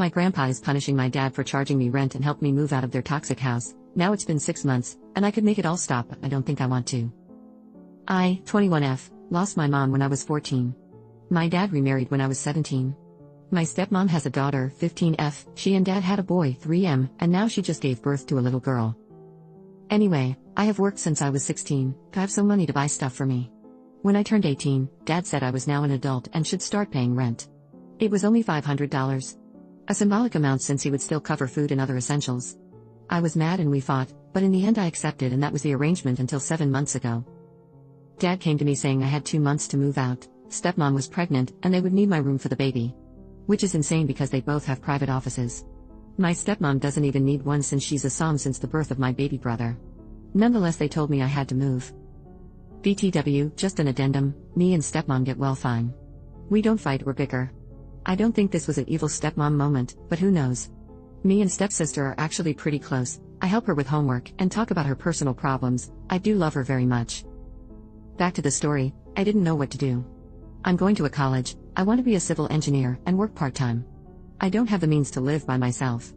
My grandpa is punishing my dad for charging me rent and helped me move out of their toxic house. Now it's been 6 months, and I could make it all stop, but I don't think I want to. I, 21F, lost my mom when I was 14. My dad remarried when I was 17. My stepmom has a daughter, 15F, she and dad had a boy, 3M, and now she just gave birth to a little girl. Anyway, I have worked since I was 16, to have some money to buy stuff for me. When I turned 18, dad said I was now an adult and should start paying rent. It was only $500. A symbolic amount since he would still cover food and other essentials. I was mad and we fought, but in the end I accepted, and that was the arrangement until 7 months ago. Dad came to me saying I had 2 months to move out, stepmom was pregnant, and they would need my room for the baby. Which is insane because they both have private offices. My stepmom doesn't even need one since she's a som since the birth of my baby brother. Nonetheless, they told me I had to move. BTW, just an addendum, me and stepmom get well fine. We don't fight or bicker. I don't think this was an evil stepmom moment, but who knows. Me and stepsister are actually pretty close. I help her with homework and talk about her personal problems. I do love her very much. Back to the story, I didn't know what to do. I'm going to a college, I want to be a civil engineer and work part-time. I don't have the means to live by myself.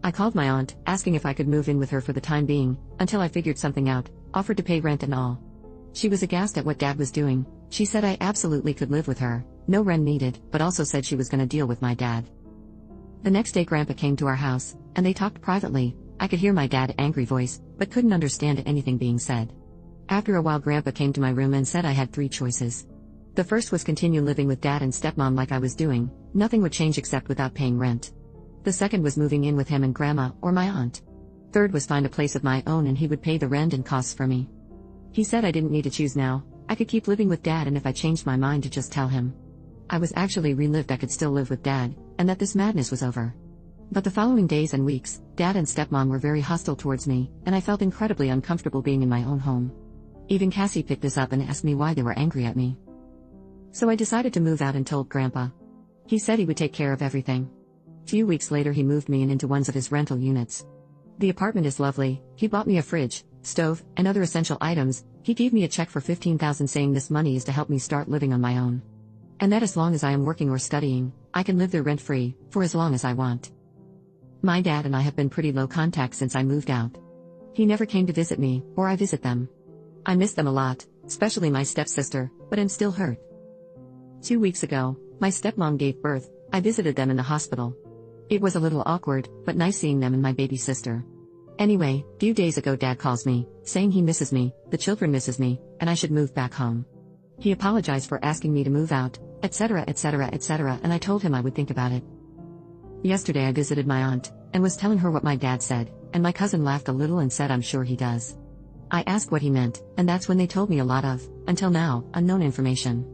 I called my aunt, asking if I could move in with her for the time being, until I figured something out, offered to pay rent and all. She was aghast at what dad was doing. She said I absolutely could live with her, no rent needed, but also said she was gonna deal with my dad. The next day grandpa came to our house, and they talked privately. I could hear my dad's angry voice, but couldn't understand anything being said. After a while grandpa came to my room and said I had 3 choices. The first was continue living with dad and stepmom like I was doing, nothing would change except without paying rent. The second was moving in with him and grandma, or my aunt. Third was find a place of my own and he would pay the rent and costs for me. He said I didn't need to choose now, I could keep living with dad, and if I changed my mind to just tell him. I was actually relieved I could still live with dad, and that this madness was over. But the following days and weeks, dad and stepmom were very hostile towards me, and I felt incredibly uncomfortable being in my own home. Even Cassie picked this up and asked me why they were angry at me. So I decided to move out and told grandpa. He said he would take care of everything. Few weeks later he moved me into one of his rental units. The apartment is lovely, he bought me a fridge, stove, and other essential items. He gave me a check for $15,000 saying this money is to help me start living on my own. And that as long as I am working or studying, I can live there rent-free, for as long as I want. My dad and I have been pretty low contact since I moved out. He never came to visit me, or I visit them. I miss them a lot, especially my stepsister, but I'm still hurt. 2 weeks ago, my stepmom gave birth. I visited them in the hospital. It was a little awkward, but nice seeing them and my baby sister. Anyway, few days ago dad calls me, saying he misses me, the children misses me, and I should move back home. He apologized for asking me to move out, etc., etc., etc., and I told him I would think about it. Yesterday I visited my aunt, and was telling her what my dad said, and my cousin laughed a little and said I'm sure he does. I asked what he meant, and that's when they told me a lot of, until now, unknown information.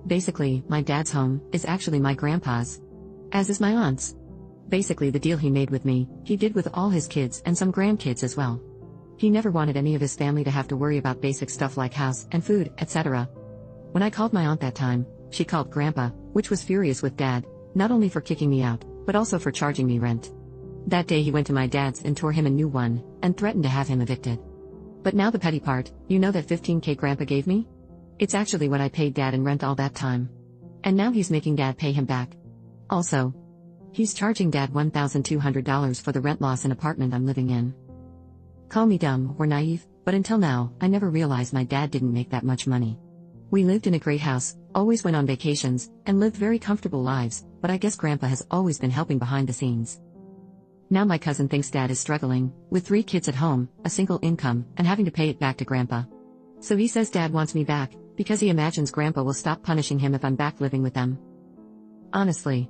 Basically, my dad's home is actually my grandpa's. As is my aunt's. Basically the deal he made with me, he did with all his kids and some grandkids as well. He never wanted any of his family to have to worry about basic stuff like house and food, etc. When I called my aunt that time, she called grandpa, which was furious with dad, not only for kicking me out, but also for charging me rent. That day he went to my dad's and tore him a new one, and threatened to have him evicted. But now the petty part, you know that $15,000 grandpa gave me? It's actually what I paid dad in rent all that time. And now he's making dad pay him back. Also, he's charging dad $1,200 for the rent loss in apartment I'm living in. Call me dumb or naive, but until now, I never realized my dad didn't make that much money. We lived in a great house, always went on vacations, and lived very comfortable lives, but I guess grandpa has always been helping behind the scenes. Now my cousin thinks dad is struggling, with 3 kids at home, a single income, and having to pay it back to grandpa. So he says dad wants me back, because he imagines grandpa will stop punishing him if I'm back living with them. Honestly,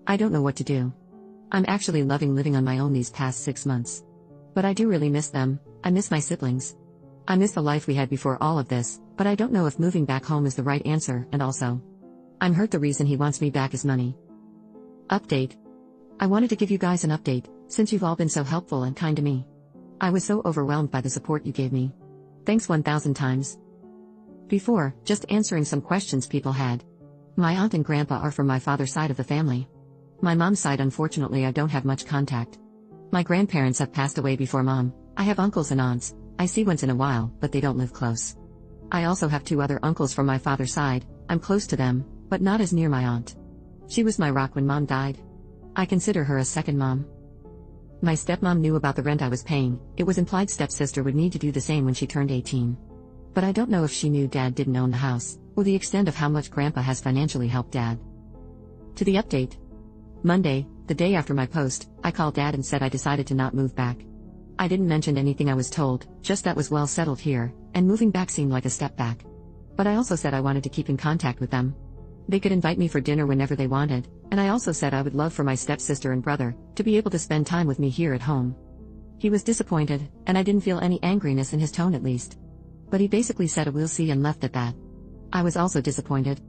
I don't know what to do. I'm actually loving living on my own these past 6 months. But I do really miss them. I miss my siblings. I miss the life we had before all of this, but I don't know if moving back home is the right answer, and also, I'm hurt the reason he wants me back is money. Update. I wanted to give you guys an update, since you've all been so helpful and kind to me. I was so overwhelmed by the support you gave me. Thanks 1,000 times. Before, just answering some questions people had. My aunt and grandpa are from my father's side of the family. My mom's side, unfortunately, I don't have much contact. My grandparents have passed away before mom. I have uncles and aunts. I see once in a while, but they don't live close. I also have 2 other uncles from my father's side. I'm close to them, but not as near my aunt. She was my rock when mom died. I consider her a second mom. My stepmom knew about the rent I was paying. It was implied stepsister would need to do the same when she turned 18. But I don't know if she knew Dad didn't own the house, or the extent of how much Grandpa has financially helped Dad. To the update. Monday, the day after my post, I called Dad and said I decided to not move back. I didn't mention anything I was told, just that was well settled here, and moving back seemed like a step back. But I also said I wanted to keep in contact with them. They could invite me for dinner whenever they wanted, and I also said I would love for my stepsister and brother to be able to spend time with me here at home. He was disappointed, and I didn't feel any angriness in his tone at least. But he basically said we'll see and left at that. I was also disappointed.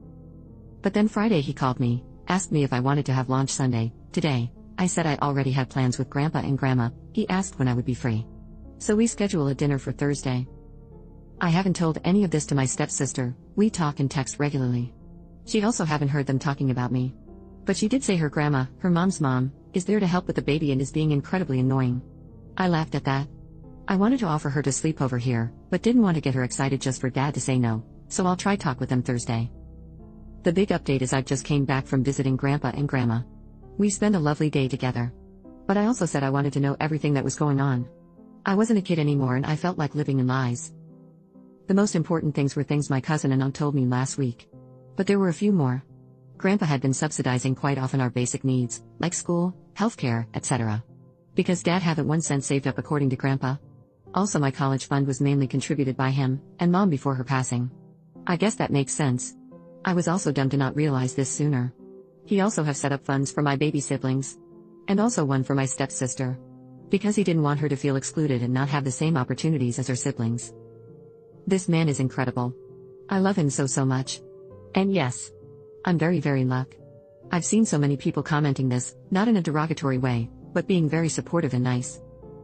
But then Friday he called me, asked me if I wanted to have lunch Sunday, today. I said I already had plans with Grandpa and Grandma. He asked when I would be free. So we scheduled a dinner for Thursday. I haven't told any of this to my stepsister. We talk and text regularly. She also haven't heard them talking about me. But she did say her grandma, her mom's mom, is there to help with the baby and is being incredibly annoying. I laughed at that. I wanted to offer her to sleep over here, but didn't want to get her excited just for Dad to say no, so I'll try talk with them Thursday. The big update is I just came back from visiting Grandpa and Grandma. We spent a lovely day together. But I also said I wanted to know everything that was going on. I wasn't a kid anymore and I felt like living in lies. The most important things were things my cousin and aunt told me last week. But there were a few more. Grandpa had been subsidizing quite often our basic needs, like school, healthcare, etc. Because Dad hadn't 1 cent saved up according to Grandpa. Also my college fund was mainly contributed by him, and Mom before her passing. I guess that makes sense. I was also dumb to not realize this sooner. He also have set up funds for my baby siblings. And also one for my stepsister. Because he didn't want her to feel excluded and not have the same opportunities as her siblings. This man is incredible. I love him so much. And yes, I'm very lucky. I've seen so many people commenting this, not in a derogatory way, but being very supportive and nice.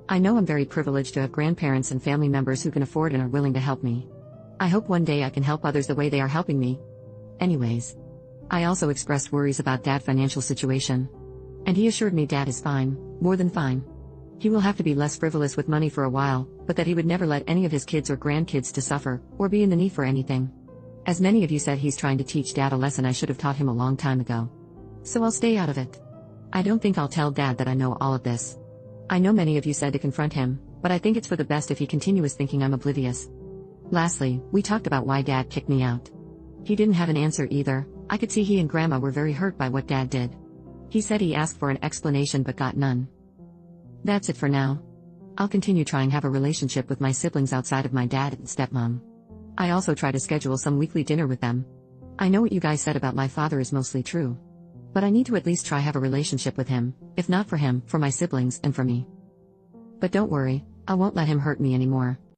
I know I'm very privileged to have grandparents and family members who can afford and are willing to help me. I hope one day I can help others the way they are helping me. Anyways. I also expressed worries about Dad's financial situation. And he assured me Dad is fine, more than fine. He will have to be less frivolous with money for a while, but that he would never let any of his kids or grandkids to suffer, or be in the need for anything. As many of you said, he's trying to teach Dad a lesson I should have taught him a long time ago. So I'll stay out of it. I don't think I'll tell Dad that I know all of this. I know many of you said to confront him, but I think it's for the best if he continues thinking I'm oblivious. Lastly, we talked about why Dad kicked me out. He didn't have an answer either. I could see he and Grandma were very hurt by what Dad did. He said he asked for an explanation but got none. That's it for now. I'll continue trying to have a relationship with my siblings outside of my dad and stepmom. I also try to schedule some weekly dinner with them. I know what you guys said about my father is mostly true. But I need to at least try have a relationship with him, if not for him, for my siblings and for me. But don't worry, I won't let him hurt me anymore.